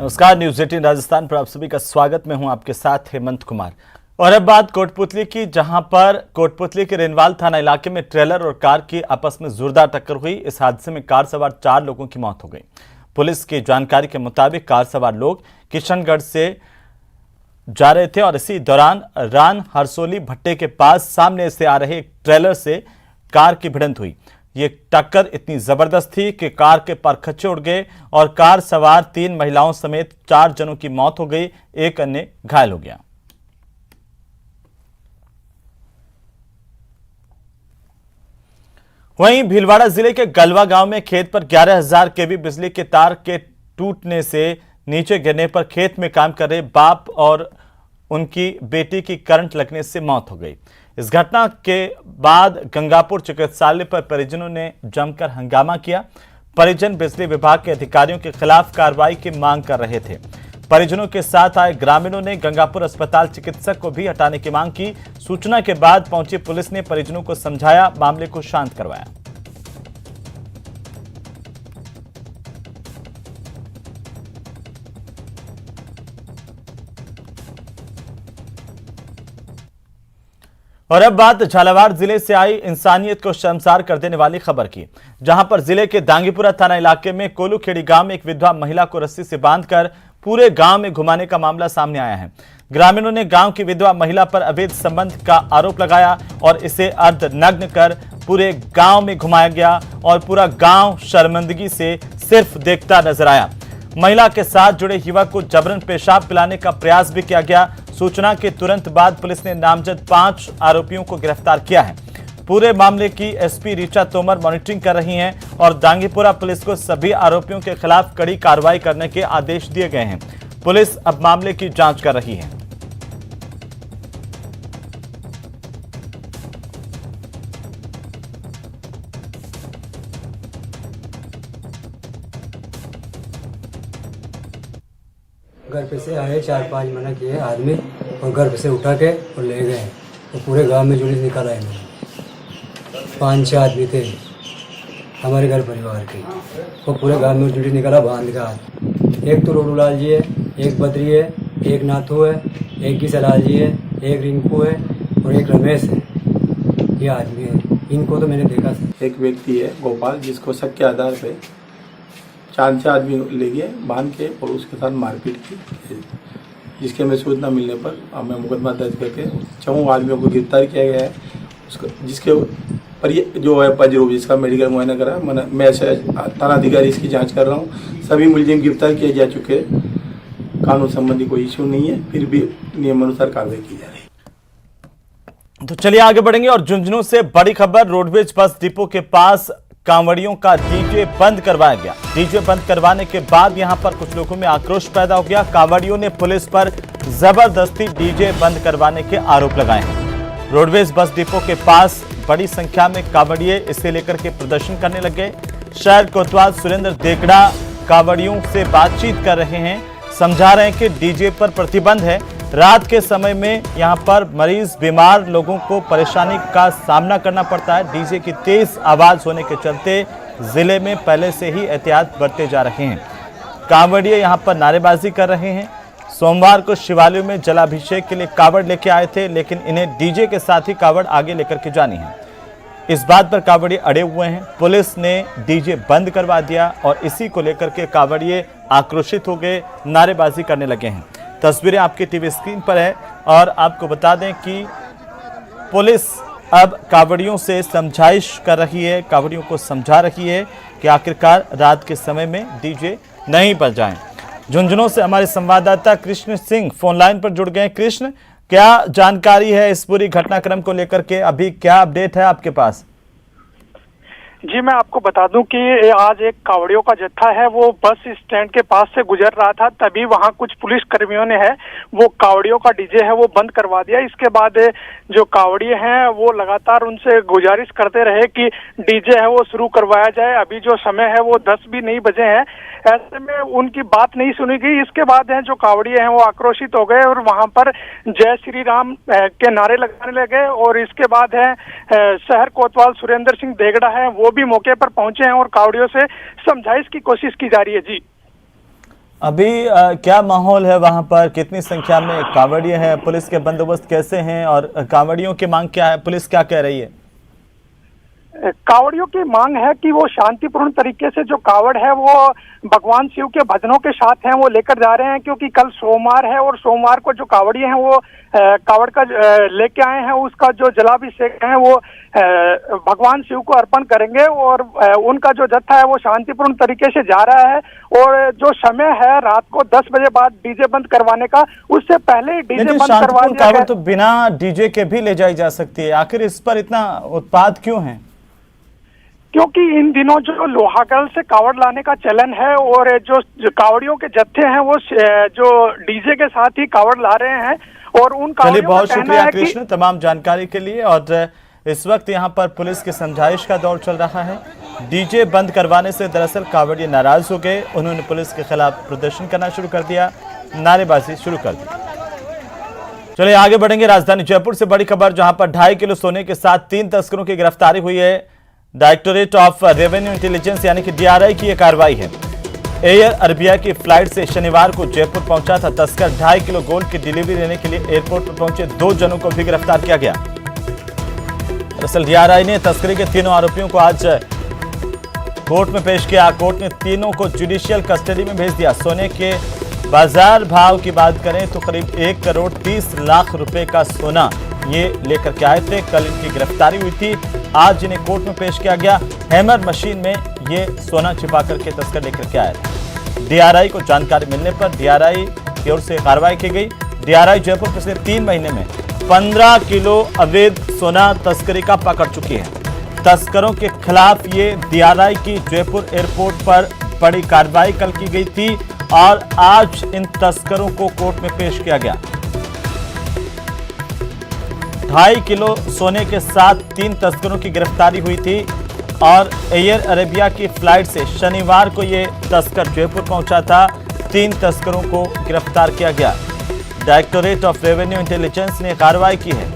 नमस्कार, न्यूज 18 राजस्थान पर आप सभी का स्वागत। मैं हूं आपके साथ हेमंत कुमार। और अब बात कोटपुतली की, जहां पर कोटपुतली के रेनवाल थाना इलाके में ट्रेलर और कार की आपस में जोरदार टक्कर हुई। इस हादसे में कार सवार 4 लोगों की मौत हो गई। पुलिस की जानकारी के मुताबिक कार सवार लोग किशनगढ़ से जा रहे थे और इसी दौरान रान हरसोली भट्टे के पास सामने से आ रहे एक ट्रेलर से कार की भिड़ंत हुई। ये टक्कर इतनी जबरदस्त थी कि कार के परखच्चे उड़ गए और कार सवार 3 महिलाओं समेत 4 जनों की मौत हो गई, एक अन्य घायल हो गया। वहीं भीलवाड़ा जिले के गलवा गांव में खेत पर 11,000 केवी बिजली के तार के टूटने से नीचे गिरने पर खेत में काम कर रहे बाप और उनकी बेटी की करंट लगने से मौत हो गई। इस घटना के बाद गंगापुर चिकित्सालय पर परिजनों ने जमकर हंगामा किया। परिजन बिजली विभाग के अधिकारियों के खिलाफ कार्रवाई की मांग कर रहे थे। परिजनों के साथ आए ग्रामीणों ने गंगापुर अस्पताल चिकित्सक को भी हटाने की मांग की। सूचना के बाद पहुंची पुलिस ने परिजनों को समझाया, मामले को शांत करवाया। और अब बात झालावाड़ जिले से आई इंसानियत को शर्मसार कर देने वाली खबर की, जहां पर जिले के दांगीपुरा थाना इलाके में कोलूखेड़ी गांव में एक विधवा महिला को रस्सी से बांधकर पूरे गांव में घुमाने का मामला सामने आया है। ग्रामीणों ने गांव की विधवा महिला पर अवैध संबंध का आरोप लगाया और इसे अर्धनग्न कर पूरे गांव में घुमाया गया और पूरा गांव शर्मिंदगी से सिर्फ देखता नजर आया। महिला के साथ जुड़े युवक को जबरन पेशाब पिलाने का प्रयास भी किया गया। सूचना के तुरंत बाद पुलिस ने नामजद 5 आरोपियों को गिरफ्तार किया है। पूरे मामले की एसपी ऋचा तोमर मॉनिटरिंग कर रही हैं और दांगीपुरा पुलिस को सभी आरोपियों के खिलाफ कड़ी कार्रवाई करने के आदेश दिए गए हैं। पुलिस अब मामले की जांच कर रही है। घर पे से आए 4-5 मना किए आदमी और घर पे से उठा के और ले गए और पूरे गांव में जुलूस निकाला है। 5-6 आदमी थे हमारे घर परिवार के और पूरे गांव में जुलूस निकाला बांध का। एक तो रोडूलाल जी है, एक बद्री है, एक नाथू है, एक किसलाल जी है, एक रिंकू है और एक रमेश है। ये आदमी है, इनको तो मैंने देखा था। एक व्यक्ति है गोपाल, जिसको शक के आधार पे 4 आदमी ले गए बांध के और उसके साथ मारपीट की, जिसके हमें सूचना मिलने पर हमें मुकदमा दर्ज करके 4 आदमियों को गिरफ्तार किया गया है। उसको जिसके पर ये जो है पजरूप, जिसका मेडिकल मुआयना करा, मैं थाना अधिकारी इसकी जांच कर रहा हूँ। सभी मुलजिम गिरफ्तार किए जा चुके हैं। कानून संबंधी कोई इश्यू नहीं है, फिर भी नियमानुसार कार्रवाई की जा रही है। तो चलिए आगे बढ़ेंगे और झुंझुनू से बड़ी खबर। रोडवेज बस डिपो के पास कांवड़ियों का डीजे बंद करवाया गया। डीजे बंद करवाने के बाद यहां पर कुछ लोगों में आक्रोश पैदा हो गया। कांवड़ियों ने पुलिस पर जबरदस्ती डीजे बंद करवाने के आरोप लगाए हैं। रोडवेज बस डिपो के पास बड़ी संख्या में कांवड़िए इसे लेकर के प्रदर्शन करने लगे। शहर कोतवाल सुरेंद्र देगड़ा कांवड़ियों से बातचीत कर रहे हैं, समझा रहे हैं कि डीजे पर प्रतिबंध है। रात के समय में यहां पर मरीज, बीमार लोगों को परेशानी का सामना करना पड़ता है। डीजे की तेज आवाज होने के चलते जिले में पहले से ही एहतियात बरते जा रहे हैं। कांवड़िए यहां पर नारेबाजी कर रहे हैं। सोमवार को शिवालयों में जलाभिषेक के लिए कावड़ लेके आए थे, लेकिन इन्हें डीजे के साथ ही कावड़ आगे लेकर के जानी है। इस बात पर कावड़िए अड़े हुए हैं। पुलिस ने डीजे बंद करवा दिया और इसी को लेकर के कावड़िए आक्रोशित हो गए, नारेबाजी करने लगे हैं। तस्वीरें आपकी टीवी स्क्रीन पर है और आपको बता दें कि पुलिस अब कावड़ियों से समझाइश कर रही है, कावड़ियों को समझा रही है कि आखिरकार रात के समय में डीजे नहीं बजाएं। झुंझुनू से हमारे संवाददाता कृष्ण सिंह फोन लाइन पर जुड़ गए। कृष्ण, क्या जानकारी है इस पूरी घटनाक्रम को लेकर के? अभी क्या अपडेट है आपके पास? जी, मैं आपको बता दूं कि आज एक कावड़ियों का जत्था है, वो बस स्टैंड के पास से गुजर रहा था, तभी वहां कुछ पुलिस कर्मियों ने वो कावड़ियों का डीजे है वो बंद करवा दिया। इसके बाद जो कावड़िए हैं वो लगातार उनसे गुजारिश करते रहे कि डीजे है वो शुरू करवाया जाए। अभी जो समय है वो 10 भी नहीं बजे हैं, ऐसे में उनकी बात नहीं सुनी गई। इसके बाद जो कावड़िए हैं वो आक्रोशित हो गए और वहां पर जय श्री राम के नारे लगाने लगे। और इसके बाद शहर कोतवाल सुरेंद्र सिंह देगड़ा है वो भी मौके पर पहुंचे हैं और कावड़ियों से समझाइश की कोशिश की जा रही है। जी, अभी क्या माहौल है वहां पर, कितनी संख्या में कांवड़िए हैं, पुलिस के बंदोबस्त कैसे हैं और कांवड़ियों की मांग क्या है, पुलिस क्या कह रही है? कावड़ियों की मांग है कि वो शांतिपूर्ण तरीके से जो कावड़ है वो भगवान शिव के भजनों के साथ हैं वो लेकर जा रहे हैं, क्योंकि कल सोमवार है और सोमवार को जो कावड़िए हैं वो कावड़ का लेके आए हैं, उसका जो जलाभिषेक है वो भगवान शिव को अर्पण करेंगे और उनका जो जत्था है वो शांतिपूर्ण तरीके से जा रहा है। और जो समय है रात को 10 बजे बाद डीजे बंद करवाने का, उससे पहले डीजे बंद करवा दिया गया। तो बिना डीजे के भी ले जाई जा सकती है, आखिर इस पर इतना उत्पाद क्यों है? क्योंकि इन दिनों जो लोहागढ़ से कावड़ लाने का चलन है और जो कावड़ियों के जत्थे हैं वो जो डीजे के साथ ही कावड़ ला रहे हैं। और उन चलिए, बहुत शुक्रिया कृष्ण तमाम जानकारी के लिए। और इस वक्त यहाँ पर पुलिस की समझाइश का दौर चल रहा है। डीजे बंद करवाने से दरअसल कावड़िए नाराज हो गए, उन्होंने पुलिस के खिलाफ प्रदर्शन करना शुरू कर दिया, नारेबाजी शुरू कर दी। चलिए आगे बढ़ेंगे। राजधानी जयपुर से बड़ी खबर, जहां पर 2.5 किलो सोने के साथ 3 तस्करों की गिरफ्तारी हुई है। डायरेक्टोरेट ऑफ रेवेन्यू इंटेलिजेंस यानी कि DRI की यह कार्रवाई है। एयर अरबिया की फ्लाइट से शनिवार को जयपुर पहुंचा था तस्कर। 2.5 किलो गोल्ड की डिलीवरी लेने के लिए एयरपोर्ट पर पहुंचे 2 जनों को भी गिरफ्तार किया गया। दरअसल DRI ने तस्करी के तीनों आरोपियों को आज कोर्ट में पेश किया। कोर्ट ने तीनों को जुडिशियल कस्टडी में भेज दिया। सोने के बाजार भाव की बात करें तो करीब 1 करोड़ 30 लाख रुपए का सोना ये लेकर के आए थे। कल इनकी गिरफ्तारी हुई थी, आज इन्हें कोर्ट में पेश किया गया। हैमर मशीन में ये सोना छिपा करके तस्कर लेकर के आया था। DRI को जानकारी मिलने पर DRI की ओर से कार्रवाई की गई। DRI जयपुर पिछले 3 महीने में 15 किलो अवैध सोना तस्करी का पकड़ चुकी है। तस्करों के खिलाफ ये DRI की जयपुर एयरपोर्ट पर बड़ी कार्रवाई कल की गई थी और आज इन तस्करों को कोर्ट में पेश किया गया। 2.5 किलो सोने के साथ 3 तस्करों की गिरफ्तारी हुई थी और एयर अरेबिया की फ्लाइट से शनिवार को ये तस्कर जयपुर पहुंचा था। 3 तस्करों को गिरफ्तार किया गया। डायरेक्टोरेट ऑफ रेवेन्यू इंटेलिजेंस ने कार्रवाई की है।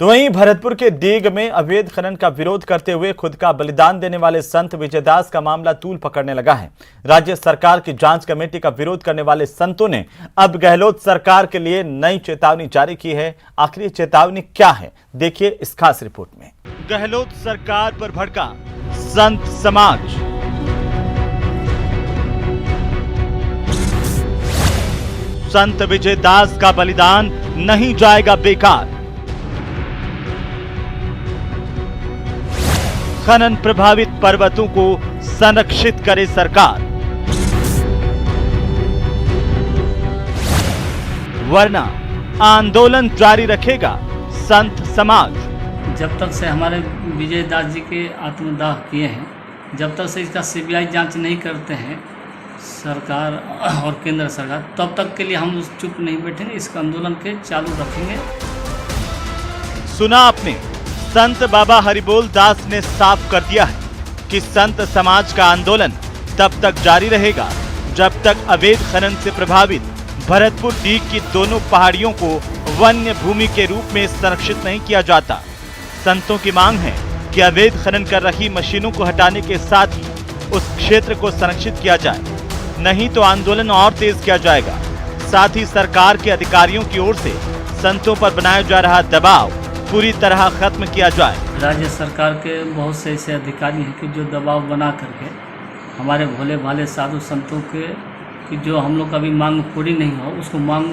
तो वहीं भरतपुर के डीग में अवैध खनन का विरोध करते हुए खुद का बलिदान देने वाले संत विजयदास का मामला तूल पकड़ने लगा है। राज्य सरकार की जांच कमेटी का विरोध करने वाले संतों ने अब गहलोत सरकार के लिए नई चेतावनी जारी की है। आखिर ये चेतावनी क्या है, देखिए इस खास रिपोर्ट में। गहलोत सरकार पर भड़का संत समाज। संत विजयदास का बलिदान नहीं जाएगा बेकार। खनन प्रभावित पर्वतों को संरक्षित करे सरकार, वरना आंदोलन जारी रखेगा संत समाज। जब तक से हमारे विजयदास जी के आत्मदाह किए हैं, जब तक से इसका CBI जांच नहीं करते हैं सरकार और केंद्र सरकार, तब तक के लिए हम चुप नहीं बैठेंगे, इसका आंदोलन के चालू रखेंगे। सुना आपने, संत बाबा हरिबोल दास ने साफ कर दिया है कि संत समाज का आंदोलन तब तक जारी रहेगा जब तक अवैध खनन से प्रभावित भरतपुर डीग की दोनों पहाड़ियों को वन्य भूमि के रूप में संरक्षित नहीं किया जाता। संतों की मांग है कि अवैध खनन कर रही मशीनों को हटाने के साथ ही उस क्षेत्र को संरक्षित किया जाए, नहीं तो आंदोलन और तेज किया जाएगा। साथ ही सरकार के अधिकारियों की ओर से संतों पर बनाया जा रहा दबाव पूरी तरह खत्म किया जाए। राज्य सरकार के बहुत से ऐसे अधिकारी हैं कि जो दबाव बना करके हमारे भोले भाले साधु संतों के कि जो हम लोग का भी मांग पूरी नहीं हो, उसको मांग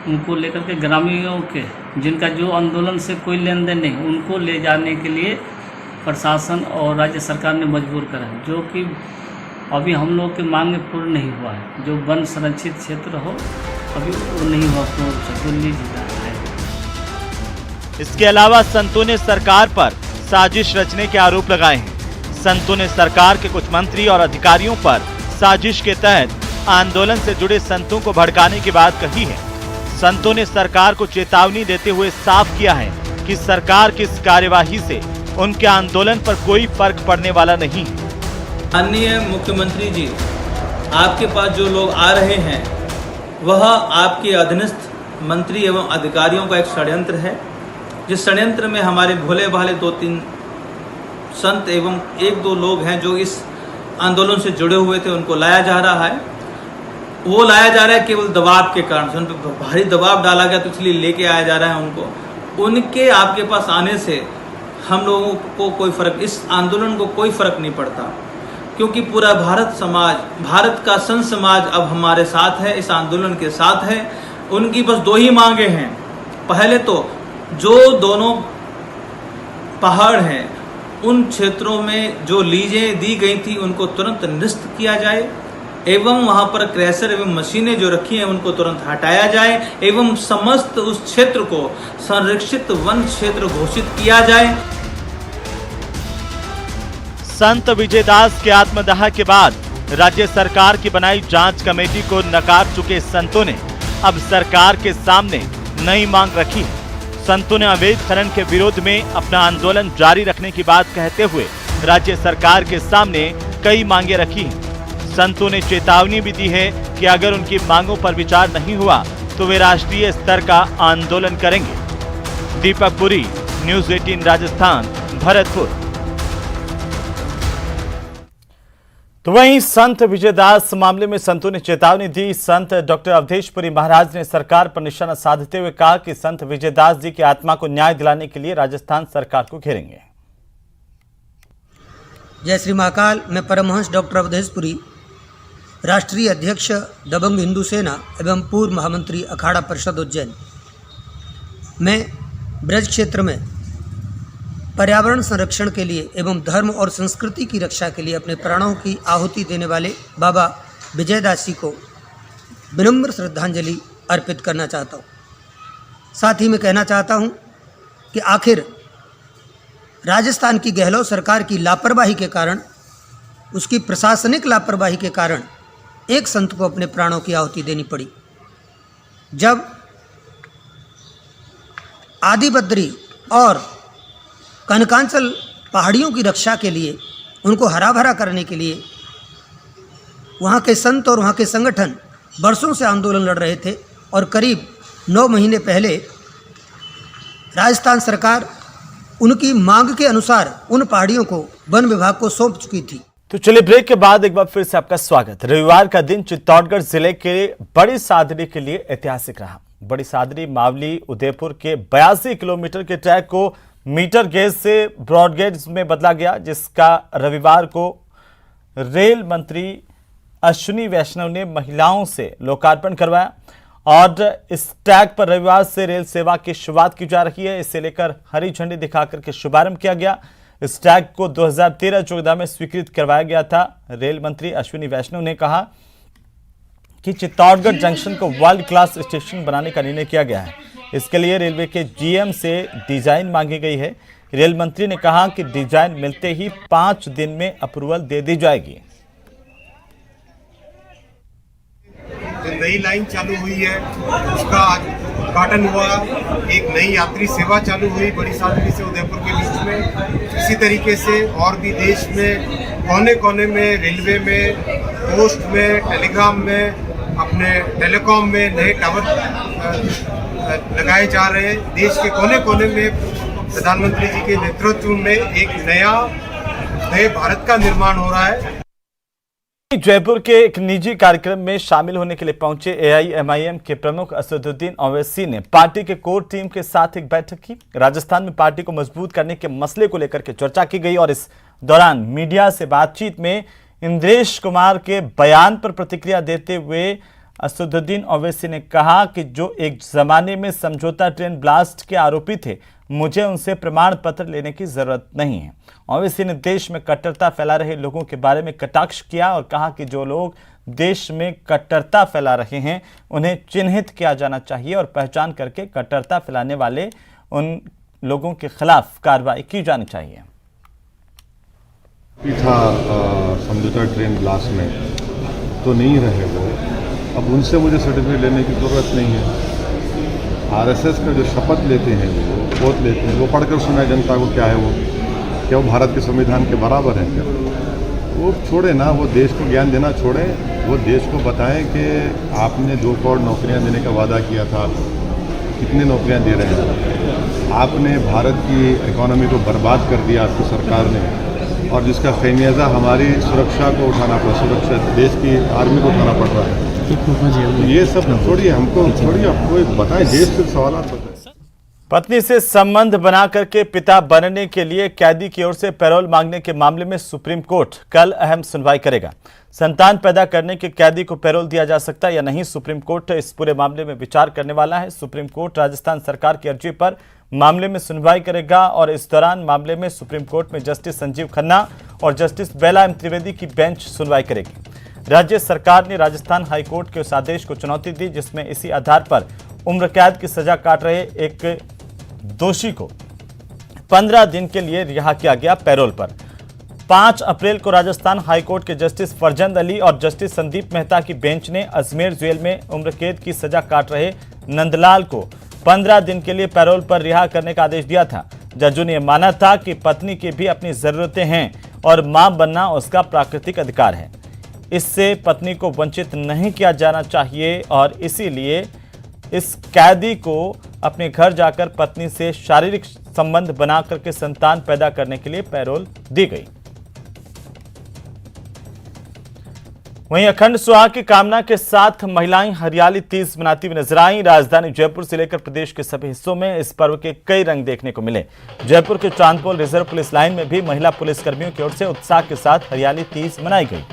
उनको लेकर के ग्रामीणों के जिनका जो आंदोलन से कोई लेन देन नहीं, उनको ले जाने के लिए प्रशासन और राज्य सरकार ने मजबूर करा है, जो कि अभी हम लोग की मांग पूर्ण नहीं हुआ है। जो वन संरक्षित क्षेत्र हो अभी वो नहीं हुआ पूर्ण जिला है। इसके अलावा संतों ने सरकार पर साजिश रचने के आरोप लगाए हैं। संतों ने सरकार के कुछ मंत्री और अधिकारियों पर साजिश के तहत आंदोलन से जुड़े संतों को भड़काने की बात कही है। संतों ने सरकार को चेतावनी देते हुए साफ किया है कि सरकार की इस कार्यवाही से उनके आंदोलन पर कोई फर्क पड़ने वाला नहीं है। माननीय मुख्यमंत्री जी, आपके पास जो लोग आ रहे हैं वह आपके अधीनस्थ मंत्री एवं अधिकारियों का एक षड्यंत्र है जिस षड्यंत्र में हमारे भोले भाले 2-3 संत एवं 1-2 लोग हैं जो इस आंदोलन से जुड़े हुए थे, उनको लाया जा रहा है। वो लाया जा रहा है केवल दबाव के कारण से, उन पर भारी दबाव डाला गया तो इसलिए लेके आया जा रहा है उनको। उनके आपके पास आने से हम लोगों को कोई फर्क, इस आंदोलन को कोई फर्क नहीं पड़ता, क्योंकि पूरा भारत समाज, भारत का संत समाज अब हमारे साथ है, इस आंदोलन के साथ है। उनकी बस 2 ही मांगे हैं। पहले तो जो दोनों पहाड़ हैं उन क्षेत्रों में जो लीजें दी गई थी उनको तुरंत निरस्त किया जाए, एवं वहां पर क्रैशर एवं मशीनें जो रखी हैं उनको तुरंत हटाया जाए, एवं समस्त उस क्षेत्र को संरक्षित वन क्षेत्र घोषित किया जाए। संत विजयदास के आत्मदाह के बाद राज्य सरकार की बनाई जांच कमेटी को नकार चुके संतों ने अब सरकार के सामने नई मांग रखी है। संतों ने अवैध खनन के विरोध में अपना आंदोलन जारी रखने की बात कहते हुए राज्य सरकार के सामने कई मांगे रखी हैं। संतों ने चेतावनी भी दी है कि अगर उनकी मांगों पर विचार नहीं हुआ तो वे राष्ट्रीय स्तर का आंदोलन करेंगे। दीपक पुरी, न्यूज़ 18 राजस्थान, भरतपुर। तो वहीं संत विजयदास मामले में संतों ने चेतावनी दी। संत डॉक्टर अवधेश पुरी महाराज ने सरकार पर निशाना साधते हुए कहा कि संत विजयदास जी की आत्मा को न्याय दिलाने के लिए राजस्थान सरकार को घेरेंगे। जय श्री महाकाल। मैं परमहंस डॉक्टर अवधेश पुरी, राष्ट्रीय अध्यक्ष दबंग हिंदू सेना एवं पूर्व महामंत्री अखाड़ा परिषद उज्जैन, मैं ब्रज क्षेत्र में पर्यावरण संरक्षण के लिए एवं धर्म और संस्कृति की रक्षा के लिए अपने प्राणों की आहुति देने वाले बाबा विजयदास जी को विनम्र श्रद्धांजलि अर्पित करना चाहता हूँ। साथ ही मैं कहना चाहता हूँ कि आखिर राजस्थान की गहलोत सरकार की लापरवाही के कारण, उसकी प्रशासनिक लापरवाही के कारण एक संत को अपने प्राणों की आहुति देनी पड़ी। जब आदिबद्री और कनकांचल पहाड़ियों की रक्षा के लिए, उनको हरा भरा करने के लिए वहाँ के संत और वहाँ के संगठन वर्षों से आंदोलन लड़ रहे थे और करीब 9 महीने पहले राजस्थान सरकार उनकी मांग के अनुसार उन पहाड़ियों को वन विभाग को सौंप चुकी थी। तो चलिए ब्रेक के बाद एक बार फिर से आपका स्वागत। रविवार का दिन चित्तौड़गढ़ जिले के बड़ी सादड़ी के लिए ऐतिहासिक रहा। बड़ी सादड़ी मावली उदयपुर के 82 किलोमीटर के ट्रैक को मीटर गेज से ब्रॉड गेज में बदला गया, जिसका रविवार को रेल मंत्री अश्विनी वैष्णव ने महिलाओं से लोकार्पण करवाया और इस ट्रैक पर रविवार से रेल सेवा की शुरुआत की जा रही है। इसे लेकर हरी झंडी दिखाकर के शुभारंभ किया गया। इस ट्रैक को 2013-14 में स्वीकृत करवाया गया था। रेल मंत्री अश्विनी वैष्णव ने कहा कि चित्तौड़गढ़ जंक्शन को वर्ल्ड क्लास स्टेशन बनाने का निर्णय किया गया है। इसके लिए रेलवे के जीएम से डिजाइन मांगी गई है। रेल मंत्री ने कहा कि डिजाइन मिलते ही 5 दिन में अप्रूवल दे दी जाएगी। जो नई लाइन चालू हुई है उसका उद्घाटन हुआ, एक नई यात्री सेवा चालू हुई बड़ी सादड़ी से उदयपुर के बीच में। इसी तरीके से और भी देश में कोने कोने में, रेलवे में, पोस्ट में, टेलीग्राम में, अपने टेलीकॉम में नए टावर लगाए जा रहे हैं। देश के कोने कोने में प्रधानमंत्री जी के नेतृत्व में एक नए भारत का निर्माण हो रहा है। जयपुर के एक निजी कार्यक्रम में शामिल होने के लिए पहुंचे एआईएमआईएम के प्रमुख असदुद्दीन ओवैसी ने पार्टी के कोर टीम के साथ एक बैठक की। राजस्थान में पार्टी को मजबूत करने के मसले को लेकर के चर्चा की गई और इस दौरान मीडिया से बातचीत में इंद्रेश कुमार के बयान पर प्रतिक्रिया देते हुए असदुद्दीन ओवैसी ने कहा कि जो एक जमाने में समझौता ट्रेन ब्लास्ट के आरोपी थे, मुझे उनसे प्रमाण पत्र लेने की जरूरत नहीं है। ओवैसी ने देश में कट्टरता फैला रहे लोगों के बारे में कटाक्ष किया और कहा कि जो लोग देश में कट्टरता फैला रहे हैं उन्हें चिन्हित किया जाना चाहिए और पहचान करके कट्टरता फैलाने वाले उन लोगों के खिलाफ कार्रवाई की जानी चाहिए। था समझौता ट्रेन ब्लास्ट में तो नहीं रहे वो, अब उनसे मुझे सर्टिफिकेट लेने की ज़रूरत नहीं है। आरएसएस का जो शपथ लेते हैं वो ओथ लेते हैं, वो पढ़कर सुनाए जनता को क्या है वो, क्या वो भारत के संविधान के बराबर है क्या? वो छोड़े ना, वो देश को ज्ञान देना छोड़े, वो देश को बताएं कि आपने 2 करोड़ नौकरियां देने का वादा किया था, कितनी नौकरियां दे रहे हैं। आपने भारत की इकोनॉमी को बर्बाद कर दिया आपकी सरकार ने, और जिसका खमियाजा हमारी सुरक्षा को उठाना पड़ा, सुरक्षा देश की आर्मी को उठाना पड़ रहा है। तो ये सब थोड़ी हमको थोड़ी आपको बताएं, देश से सवाल बताएं। पत्नी से संबंध बना करके पिता बनने के लिए कैदी की ओर से पैरोल मांगने के मामले में सुप्रीम कोर्ट कल अहम सुनवाई करेगा। संतान पैदा करने के कैदी को पैरोल दिया जा सकता है या नहीं, सुप्रीम कोर्ट इस पूरे मामले में विचार करने वाला है। सुप्रीम कोर्ट राजस्थान सरकार की अर्जी पर मामले में सुनवाई करेगा और इस दौरान मामले में सुप्रीम कोर्ट में जस्टिस संजीव खन्ना और जस्टिस बेला एम त्रिवेदी की बेंच सुनवाई करेगी। राज्य सरकार ने राजस्थान हाईकोर्ट के उस आदेश को चुनौती दी जिसमें इसी आधार पर उम्र कैद की सजा काट रहे एक दोषी को 15 दिन के लिए रिहा किया गया पैरोल पर। 5 अप्रैल को राजस्थान हाईकोर्ट के जस्टिस फरजंद अली और जस्टिस संदीप मेहता की बेंच ने अजमेर जेल में उम्र कैद की सजा काट रहे नंदलाल को 15 दिन के लिए पैरोल पर रिहा करने का आदेश दिया था। जजों ने माना था कि पत्नी की भी अपनी जरूरतें हैं और मां बनना उसका प्राकृतिक अधिकार है, इससे पत्नी को वंचित नहीं किया जाना चाहिए और इसीलिए इस कैदी को अपने घर जाकर पत्नी से शारीरिक संबंध बना करके संतान पैदा करने के लिए पैरोल दी गई। वहीं अखंड सुहाग की कामना के साथ महिलाएं हरियाली तीज मनाती हुई नजर आई। राजधानी जयपुर से लेकर प्रदेश के सभी हिस्सों में इस पर्व के कई रंग देखने को मिले। जयपुर के चांदपोल रिजर्व पुलिस लाइन में भी महिला पुलिसकर्मियों की ओर से उत्साह के साथ हरियाली तीज मनाई गई।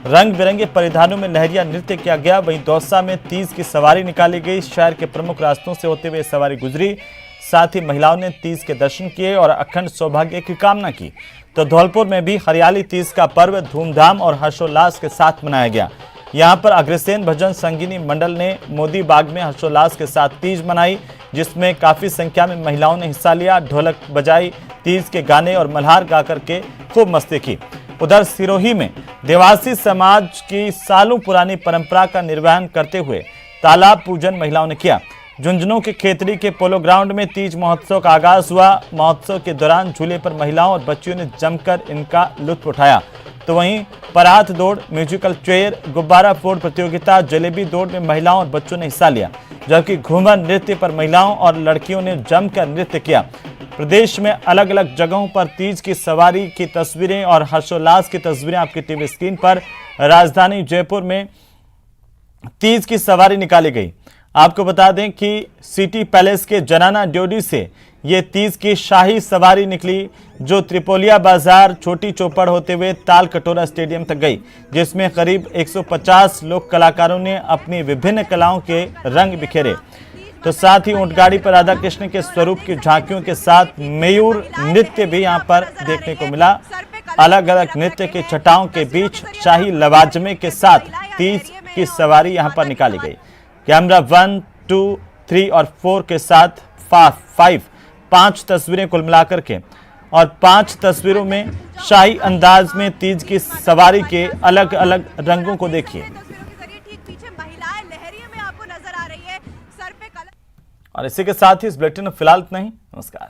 रंग बिरंगे परिधानों में लहरिया नृत्य किया गया। वहीं दौसा में तीज की सवारी निकाली गई। शहर के प्रमुख रास्तों से होते हुए सवारी गुजरी। साथ ही महिलाओं ने तीज के दर्शन किए और अखंड सौभाग्य की कामना की। तो धौलपुर में भी हरियाली तीज का पर्व धूमधाम और हर्षोल्लास के साथ मनाया गया। यहां पर अग्रसेन भजन संगीनी मंडल ने मोदी बाग में हर्षोल्लास के साथ तीज मनाई, जिसमें काफी संख्या में महिलाओं ने हिस्सा लिया। ढोलक बजाई, तीज के गाने और मल्हार गा करके खूब मस्ती की। उधर सिरोही में देवासी समाज की सालों पुरानी परंपरा का निर्वहन करते हुए तालाब पूजन महिलाओं ने किया। झुंझुनू के खेतड़ी के पोलो ग्राउंड में तीज महोत्सव का आगाज हुआ। महोत्सव के दौरान झूले पर महिलाओं और बच्चियों ने जमकर इनका लुत्फ उठाया। तो वहीं परात दौड़, म्यूजिकल चेयर, गुब्बारा फोड़ प्रतियोगिता, जलेबी दौड़ में महिलाओं और बच्चों ने हिस्सा लिया, जबकि घूमर नृत्य पर महिलाओं और लड़कियों ने जमकर नृत्य किया। प्रदेश में अलग अलग जगहों पर तीज की सवारी की तस्वीरें और हर्षोल्लास की तस्वीरें आपकी टीवी स्क्रीन पर। राजधानी जयपुर में तीज की सवारी निकाली गई। आपको बता दें कि सिटी पैलेस के जनाना ड्योडी से ये तीज की शाही सवारी निकली, जो त्रिपोलिया बाजार, छोटी चौपड़ होते हुए ताल कटोरा स्टेडियम तक गई, जिसमें करीब 150 लोक कलाकारों ने अपनी विभिन्न कलाओं के रंग बिखेरे। तो साथ ही ऊंटगाड़ी पर राधा कृष्ण के स्वरूप की झांकियों के साथ मयूर नृत्य भी यहां पर देखने को मिला। अलग अलग नृत्य के छटाओं के बीच शाही लवाजमे के साथ तीज की सवारी यहां पर निकाली गई। कैमरा 1, 2, 3 और 4 के साथ 5 तस्वीरें कुल मिलाकर के, और 5 तस्वीरों में शाही अंदाज में तीज की सवारी के अलग अलग रंगों को देखिए। और इसी के साथ ही इस बुलेटिन में फिलहाल इतना ही। नमस्कार।